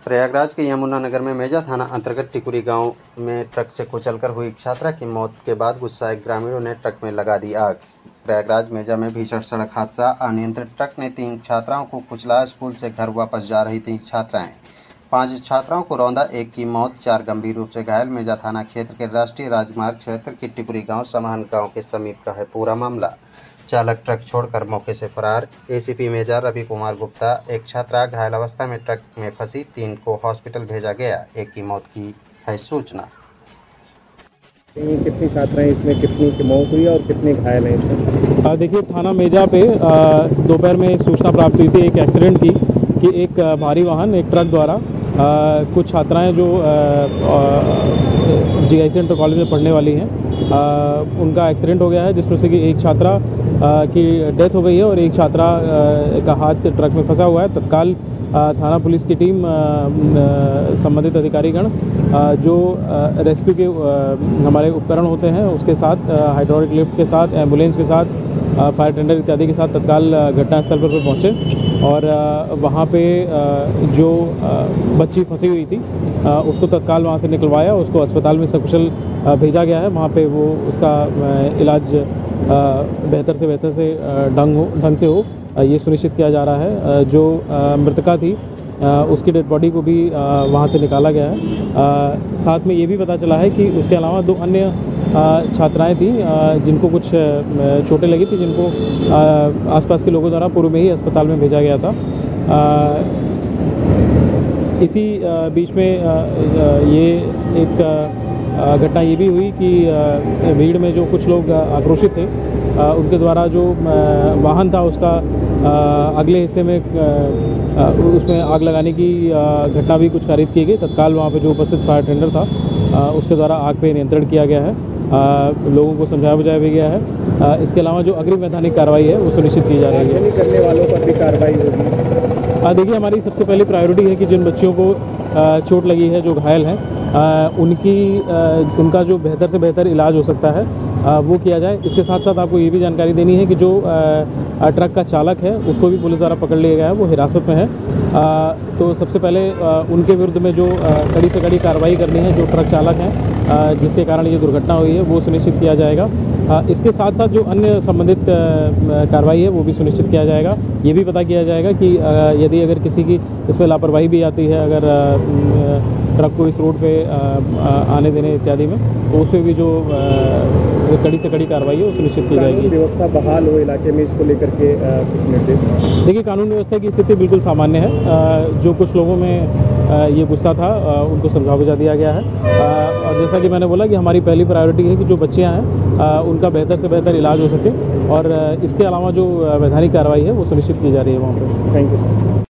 प्रयागराज के यमुनानगर में मेजा थाना अंतर्गत टिकुरी गांव में ट्रक से कुचलकर हुई छात्रा की मौत के बाद गुस्साए ग्रामीणों ने ट्रक में लगा दी आग। प्रयागराज मेजा में भीषण सड़क हादसा। अनियंत्रित ट्रक ने 3 छात्राओं को कुचला। स्कूल से घर वापस जा रही थी छात्राएं। 5 छात्राओं को रौंदा, 1 की मौत, 4 गंभीर रूप से घायल। मेजा थाना क्षेत्र के राष्ट्रीय राजमार्ग क्षेत्र की टिकुरी गाँव समाहन गाँव के समीप का है पूरा मामला। चालक ट्रक छोड़कर मौके से फरार। एसीपी मेजा रवि कुमार गुप्ता। एक छात्रा घायल अवस्था में ट्रक में फंसी, 3 को हॉस्पिटल भेजा गया। 1 की मौत की है सूचना। कितनी छात्राएं इसमें, कितनी की मौत हुई और कितने घायल हैं इसमें? देखिए, थाना मेजा पे दोपहर में एक सूचना प्राप्त हुई थी एक एक्सीडेंट की कि एक भारी वाहन, एक ट्रक द्वारा कुछ छात्राएं जो जीआईसी इंटर कॉलेज में पढ़ने वाली हैं, उनका एक्सीडेंट हो गया है, जिसमें से कि एक छात्रा की डेथ हो गई है और एक छात्रा का हाथ ट्रक में फंसा हुआ है। तत्काल थाना पुलिस की टीम, संबंधित अधिकारीगण जो रेस्क्यू के हमारे उपकरण होते हैं उसके साथ, हाइड्रोलिक लिफ्ट के साथ, एम्बुलेंस के साथ, फायर टेंडर इत्यादि के साथ तत्काल घटनास्थल पर पहुंचे और वहां पे जो बच्ची फंसी हुई थी उसको तत्काल वहां से निकलवाया, उसको अस्पताल में सकुशल भेजा गया है। वहां पे वो उसका इलाज बेहतर से ढंग से हो, ये सुनिश्चित किया जा रहा है। जो मृतका थी उसकी डेड बॉडी को भी वहाँ से निकाला गया है। साथ में ये भी पता चला है कि उसके अलावा 2 अन्य छात्राएं थीं जिनको कुछ चोटें लगी थी, जिनको आसपास के लोगों द्वारा पूर्व में ही अस्पताल में भेजा गया था। इसी बीच में ये एक घटना ये भी हुई कि भीड़ में जो कुछ लोग आक्रोशित थे, उनके द्वारा जो वाहन था उसका अगले हिस्से में उसमें आग लगाने की घटना भी कुछ कारित की गई। तत्काल वहाँ पे जो उपस्थित फायर टेंडर था उसके द्वारा आग पे नियंत्रण किया गया है, लोगों को समझाया बुझाया भी गया है। इसके अलावा जो अग्रिम वैधानिक कार्रवाई है वो सुनिश्चित की जा रही है। करने वालों पर भी कार्रवाई होगी। देखिए, हमारी सबसे पहली प्रायोरिटी है कि जिन बच्चियों को चोट लगी है, जो घायल हैं, उनका जो बेहतर से बेहतर इलाज हो सकता है वो किया जाए। इसके साथ साथ आपको ये भी जानकारी देनी है कि जो ट्रक का चालक है उसको भी पुलिस द्वारा पकड़ लिया गया है, वो हिरासत में है। तो सबसे पहले उनके विरुद्ध में जो कड़ी से कड़ी कार्रवाई करनी है, जो ट्रक चालक हैं जिसके कारण ये दुर्घटना हुई है, वो सुनिश्चित किया जाएगा। इसके साथ साथ जो अन्य संबंधित कार्रवाई है वो भी सुनिश्चित किया जाएगा। ये भी पता किया जाएगा कि यदि अगर किसी की इसमें लापरवाही भी आती है, अगर ट्रक को इस रोड पे आने देने इत्यादि में, तो उसमें भी जो कड़ी से कड़ी कार्रवाई है वो सुनिश्चित की जाएगी। व्यवस्था बहाल हो इलाके में, इसको लेकर के कुछ निर्देश? देखिए, कानून व्यवस्था की स्थिति बिल्कुल सामान्य है। जो कुछ लोगों में ये गुस्सा था उनको समझा बुझा दिया गया है। और जैसा कि मैंने बोला कि हमारी पहली प्रायोरिटी है कि जो बच्चियां हैं उनका बेहतर से बेहतर इलाज हो सके, और इसके अलावा जो वैधानिक कार्रवाई है वो सुनिश्चित की जा रही है वहाँ पर। Thank you.